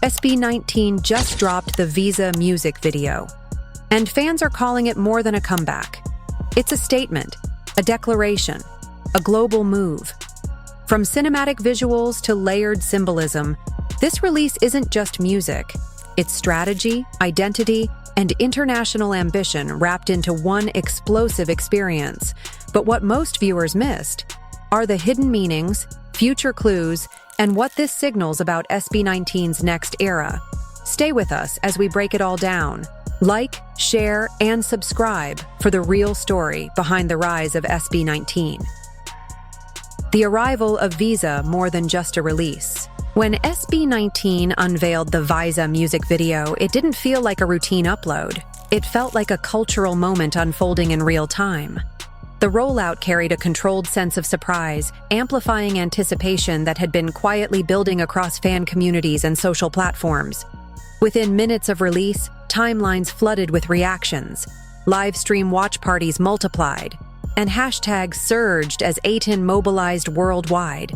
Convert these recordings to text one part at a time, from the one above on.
SB19 just dropped the Visa music video, and fans are calling it more than a comeback. It's a statement, a declaration, a global move. From cinematic visuals to layered symbolism, this release isn't just music. It's strategy, identity, and international ambition wrapped into one explosive experience. But what most viewers missed are the hidden meanings, future clues, and what this signals about SB19's next era. Stay with us as we break it all down. Like, share, and subscribe for the real story behind the rise of SB19. The arrival of Visa more than just a release. When SB19 unveiled the Visa music video, it didn't feel like a routine upload. It felt like a cultural moment unfolding in real time. The rollout carried a controlled sense of surprise, amplifying anticipation that had been quietly building across fan communities and social platforms. Within minutes of release, timelines flooded with reactions, live stream watch parties multiplied, and hashtags surged as A10 mobilized worldwide.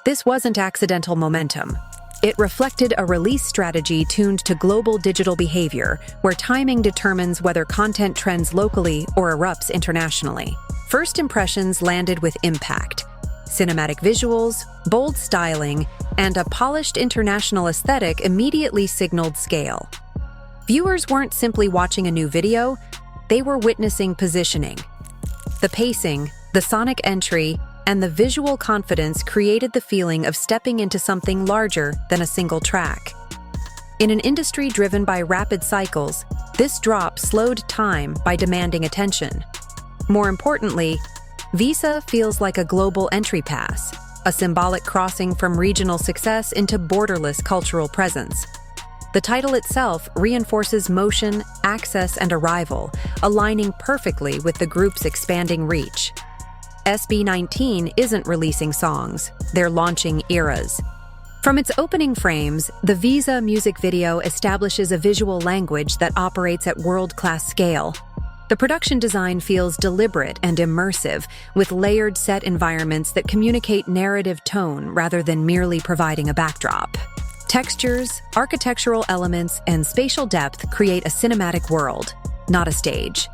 This wasn't accidental momentum. It reflected a release strategy tuned to global digital behavior, where timing determines whether content trends locally or erupts internationally. First impressions landed with impact. Cinematic visuals, bold styling, and a polished international aesthetic immediately signaled scale. Viewers weren't simply watching a new video, they were witnessing positioning. The pacing, the sonic entry, and the visual confidence created the feeling of stepping into something larger than a single track. In an industry driven by rapid cycles, this drop slowed time by demanding attention. More importantly, Visa feels like a global entry pass, a symbolic crossing from regional success into borderless cultural presence. The title itself reinforces motion, access, and arrival, aligning perfectly with the group's expanding reach. SB19 isn't releasing songs, they're launching eras. From its opening frames, the Visa music video establishes a visual language that operates at world-class scale. The production design feels deliberate and immersive, with layered set environments that communicate narrative tone rather than merely providing a backdrop. Textures, architectural elements, and spatial depth create a cinematic world, not a stage.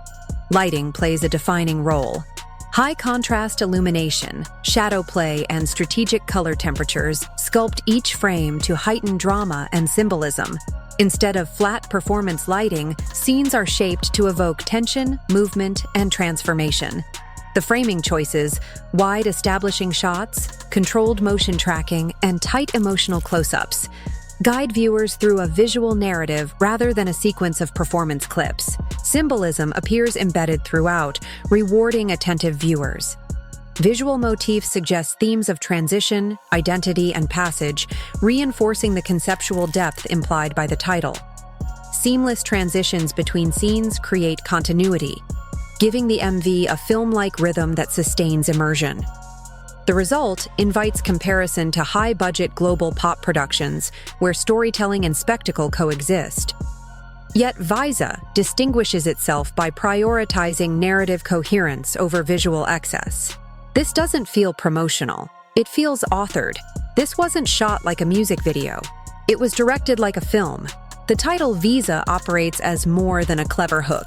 Lighting plays a defining role. High-contrast illumination, shadow play, and strategic color temperatures sculpt each frame to heighten drama and symbolism. Instead of flat performance lighting, scenes are shaped to evoke tension, movement, and transformation. The framing choices, wide establishing shots, controlled motion tracking, and tight emotional close-ups, guide viewers through a visual narrative rather than a sequence of performance clips. Symbolism appears embedded throughout, rewarding attentive viewers. Visual motifs suggest themes of transition, identity, and passage, reinforcing the conceptual depth implied by the title. Seamless transitions between scenes create continuity, giving the MV a film-like rhythm that sustains immersion. The result invites comparison to high-budget global pop productions where storytelling and spectacle coexist. Yet Visa distinguishes itself by prioritizing narrative coherence over visual excess. This doesn't feel promotional. It feels authored. This wasn't shot like a music video. It was directed like a film. The title Visa operates as more than a clever hook.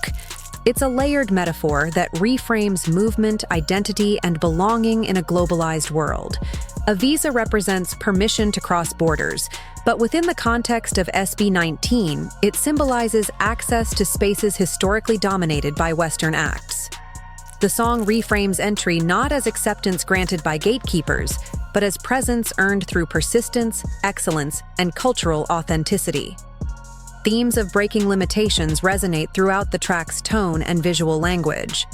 It's a layered metaphor that reframes movement, identity, and belonging in a globalized world. A visa represents permission to cross borders, but within the context of SB19, it symbolizes access to spaces historically dominated by Western acts. The song reframes entry not as acceptance granted by gatekeepers, but as presence earned through persistence, excellence, and cultural authenticity. Themes of breaking limitations resonate throughout the track's tone and visual language.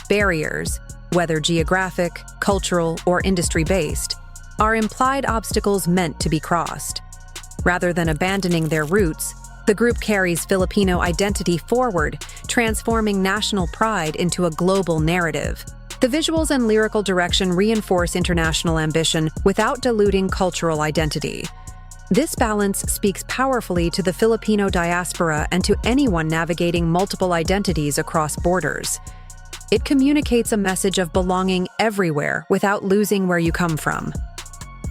Barriers, whether geographic, cultural, or industry-based, are implied obstacles meant to be crossed. Rather than abandoning their roots, the group carries Filipino identity forward, transforming national pride into a global narrative. The visuals and lyrical direction reinforce international ambition without diluting cultural identity. This balance speaks powerfully to the Filipino diaspora and to anyone navigating multiple identities across borders. It communicates a message of belonging everywhere without losing where you come from.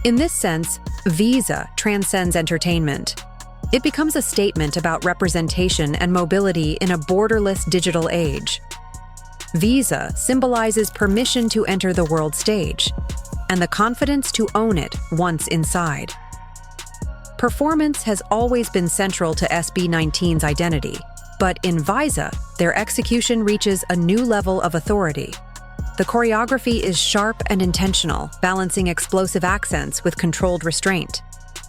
In this sense, Visa transcends entertainment. It becomes a statement about representation and mobility in a borderless digital age. Visa symbolizes permission to enter the world stage and the confidence to own it once inside. Performance has always been central to SB19's identity, but in Visa, their execution reaches a new level of authority. The choreography is sharp and intentional, balancing explosive accents with controlled restraint.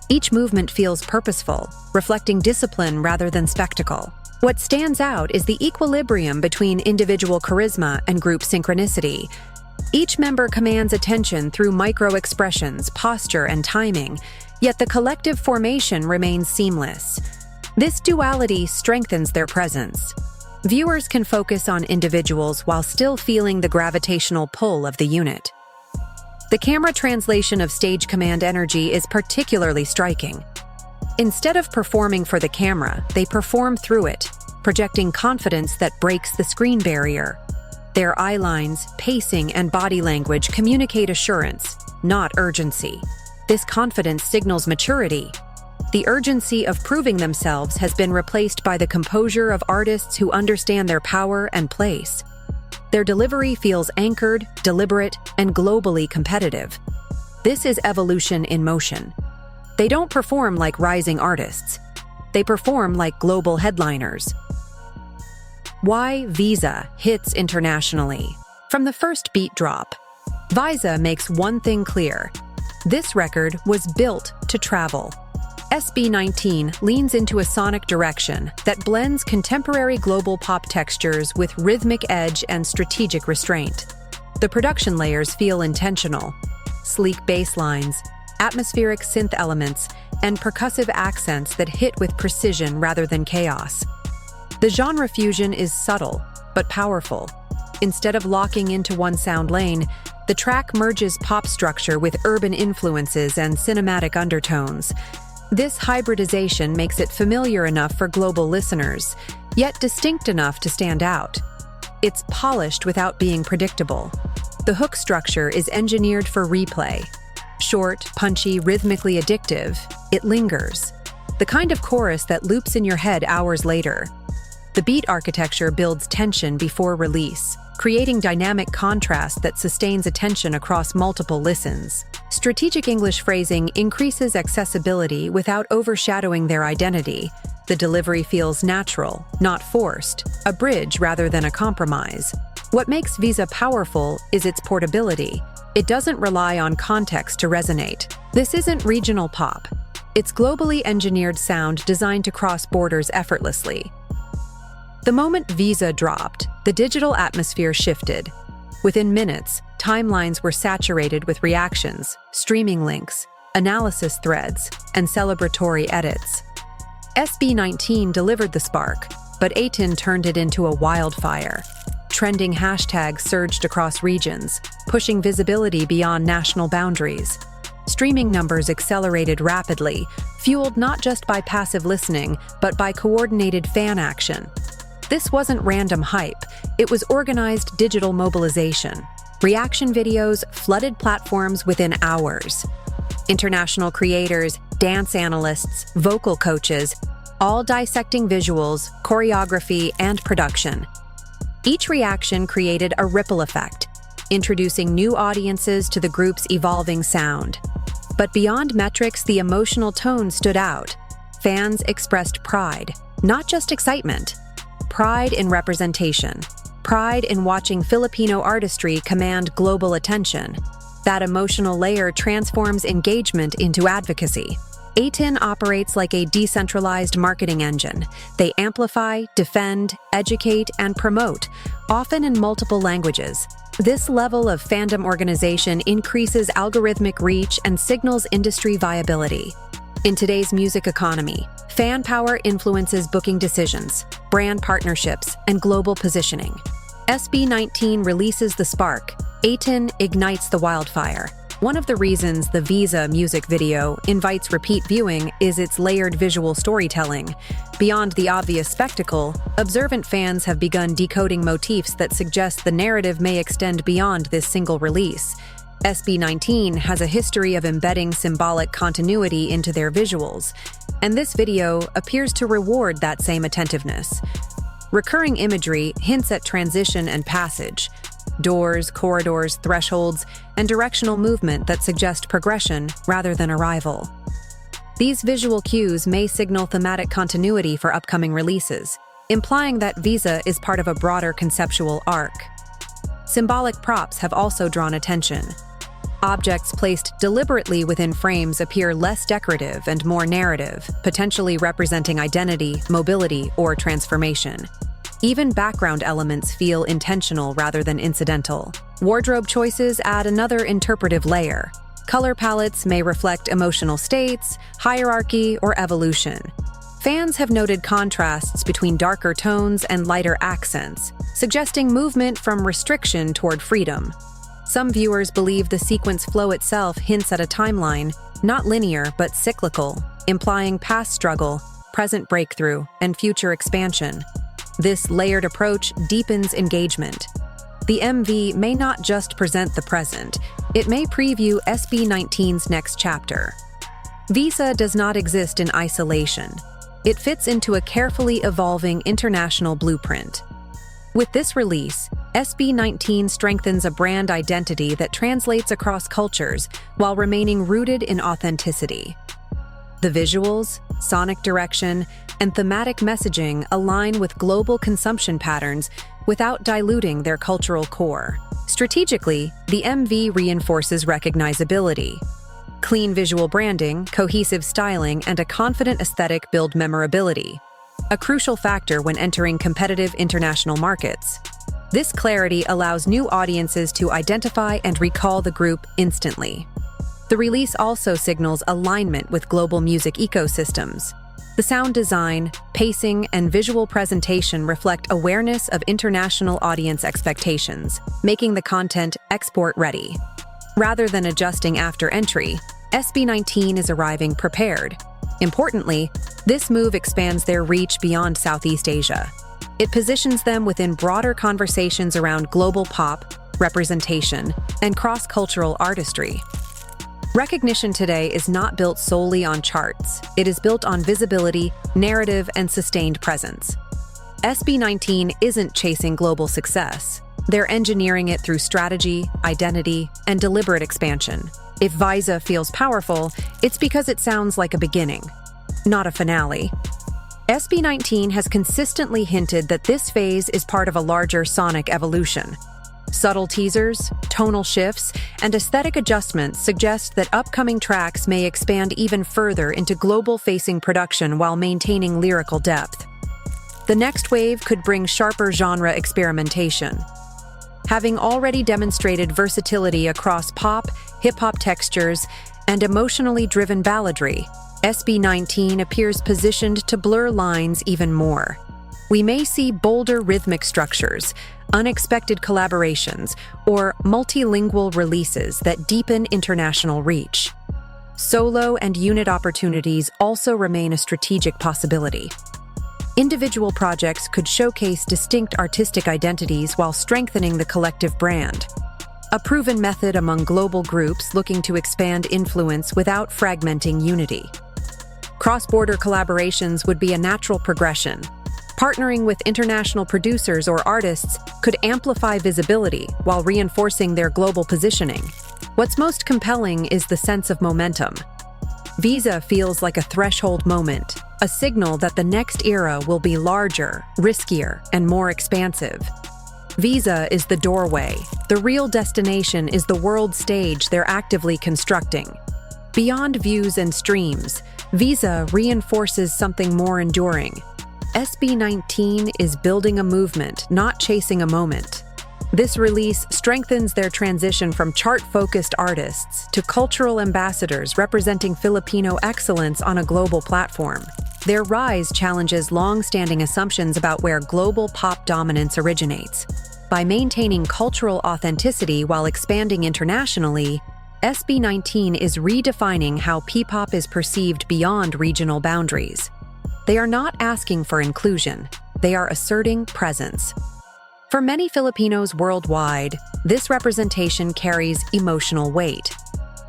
Each movement feels purposeful, reflecting discipline rather than spectacle. What stands out is the equilibrium between individual charisma and group synchronicity. Each member commands attention through micro-expressions, posture, and timing, yet the collective formation remains seamless. This duality strengthens their presence. Viewers can focus on individuals while still feeling the gravitational pull of the unit. The camera translation of stage command energy is particularly striking. Instead of performing for the camera, they perform through it, projecting confidence that breaks the screen barrier. Their eye lines, pacing, and body language communicate assurance, not urgency. This confidence signals maturity. The urgency of proving themselves has been replaced by the composure of artists who understand their power and place. Their delivery feels anchored, deliberate, and globally competitive. This is evolution in motion. They don't perform like rising artists. They perform like global headliners. Why Visa hits internationally? From the first beat drop, Visa makes one thing clear. This record was built to travel. SB19 leans into a sonic direction that blends contemporary global pop textures with rhythmic edge and strategic restraint. The production layers feel intentional. Sleek bass lines, atmospheric synth elements, and percussive accents that hit with precision rather than chaos. The genre fusion is subtle, but powerful. Instead of locking into one sound lane, the track merges pop structure with urban influences and cinematic undertones. This hybridization makes it familiar enough for global listeners, yet distinct enough to stand out. It's polished without being predictable. The hook structure is engineered for replay. Short, punchy, rhythmically addictive, it lingers. The kind of chorus that loops in your head hours later. The beat architecture builds tension before release, creating dynamic contrast that sustains attention across multiple listens. Strategic English phrasing increases accessibility without overshadowing their identity. The delivery feels natural, not forced, a bridge rather than a compromise. What makes Visa powerful is its portability. It doesn't rely on context to resonate. This isn't regional pop. It's globally engineered sound designed to cross borders effortlessly. The moment Visa dropped, the digital atmosphere shifted. Within minutes, timelines were saturated with reactions, streaming links, analysis threads, and celebratory edits. SB19 delivered the spark, but 18 turned it into a wildfire. Trending hashtags surged across regions, pushing visibility beyond national boundaries. Streaming numbers accelerated rapidly, fueled not just by passive listening, but by coordinated fan action. This wasn't random hype, it was organized digital mobilization. Reaction videos flooded platforms within hours. International creators, dance analysts, vocal coaches, all dissecting visuals, choreography, and production. Each reaction created a ripple effect, introducing new audiences to the group's evolving sound. But beyond metrics, the emotional tone stood out. Fans expressed pride, not just excitement. Pride in representation. Pride in watching Filipino artistry command global attention. That emotional layer transforms engagement into advocacy. 18 operates like a decentralized marketing engine. They amplify, defend, educate, and promote, often in multiple languages. This level of fandom organization increases algorithmic reach and signals industry viability. In today's music economy, fan power influences booking decisions, brand partnerships, and global positioning. SB19 releases the spark, 18 ignites the wildfire. One of the reasons the Visa music video invites repeat viewing is its layered visual storytelling. Beyond the obvious spectacle, observant fans have begun decoding motifs that suggest the narrative may extend beyond this single release. SB19 has a history of embedding symbolic continuity into their visuals, and this video appears to reward that same attentiveness. Recurring imagery hints at transition and passage, doors, corridors, thresholds, and directional movement that suggest progression rather than arrival. These visual cues may signal thematic continuity for upcoming releases, implying that Visa is part of a broader conceptual arc. Symbolic props have also drawn attention. Objects placed deliberately within frames appear less decorative and more narrative, potentially representing identity, mobility, or transformation. Even background elements feel intentional rather than incidental. Wardrobe choices add another interpretive layer. Color palettes may reflect emotional states, hierarchy, or evolution. Fans have noted contrasts between darker tones and lighter accents, suggesting movement from restriction toward freedom. Some viewers believe the sequence flow itself hints at a timeline, not linear but cyclical, implying past struggle, present breakthrough, and future expansion. This layered approach deepens engagement. The MV may not just present the present, it may preview SB19's next chapter. Visa does not exist in isolation. It fits into a carefully evolving international blueprint. With this release, SB19 strengthens a brand identity that translates across cultures while remaining rooted in authenticity. The visuals, sonic direction, and thematic messaging align with global consumption patterns without diluting their cultural core. Strategically, the MV reinforces recognizability. Clean visual branding, cohesive styling, and a confident aesthetic build memorability, a crucial factor when entering competitive international markets. This clarity allows new audiences to identify and recall the group instantly. The release also signals alignment with global music ecosystems. The sound design, pacing, and visual presentation reflect awareness of international audience expectations, making the content export-ready. Rather than adjusting after entry, SB19 is arriving prepared. Importantly, this move expands their reach beyond Southeast Asia. It positions them within broader conversations around global pop, representation, and cross-cultural artistry. Recognition today is not built solely on charts. It is built on visibility, narrative, and sustained presence. SB19 isn't chasing global success. They're engineering it through strategy, identity, and deliberate expansion. If Visa feels powerful, it's because it sounds like a beginning, not a finale. SB19 has consistently hinted that this phase is part of a larger sonic evolution. Subtle teasers, tonal shifts, and aesthetic adjustments suggest that upcoming tracks may expand even further into global-facing production while maintaining lyrical depth. The next wave could bring sharper genre experimentation. Having already demonstrated versatility across pop, hip-hop textures, and emotionally driven balladry, SB19 appears positioned to blur lines even more. We may see bolder rhythmic structures, unexpected collaborations, or multilingual releases that deepen international reach. Solo and unit opportunities also remain a strategic possibility. Individual projects could showcase distinct artistic identities while strengthening the collective brand, a proven method among global groups looking to expand influence without fragmenting unity. Cross-border collaborations would be a natural progression. Partnering with international producers or artists could amplify visibility while reinforcing their global positioning. What's most compelling is the sense of momentum. Visa feels like a threshold moment, a signal that the next era will be larger, riskier, and more expansive. Visa is the doorway. The real destination is the world stage they're actively constructing. Beyond views and streams, Visa reinforces something more enduring. SB19 is building a movement, not chasing a moment. This release strengthens their transition from chart-focused artists to cultural ambassadors representing Filipino excellence on a global platform. Their rise challenges long-standing assumptions about where global pop dominance originates. By maintaining cultural authenticity while expanding internationally, SB19 is redefining how P-pop is perceived beyond regional boundaries. They are not asking for inclusion, they are asserting presence. For many Filipinos worldwide, this representation carries emotional weight.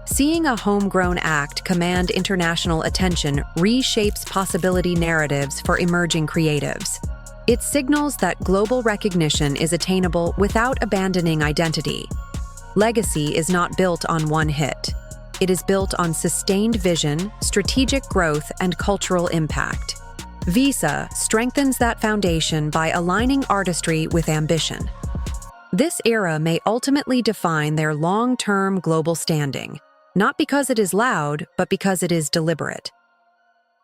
Seeing a homegrown act command international attention reshapes possibility narratives for emerging creatives. It signals that global recognition is attainable without abandoning identity. Legacy is not built on one hit. It is built on sustained vision, strategic growth, and cultural impact. Visa strengthens that foundation by aligning artistry with ambition. This era may ultimately define their long-term global standing, not because it is loud, but because it is deliberate.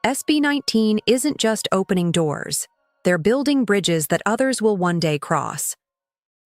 SB19 isn't just opening doors. They're building bridges that others will one day cross.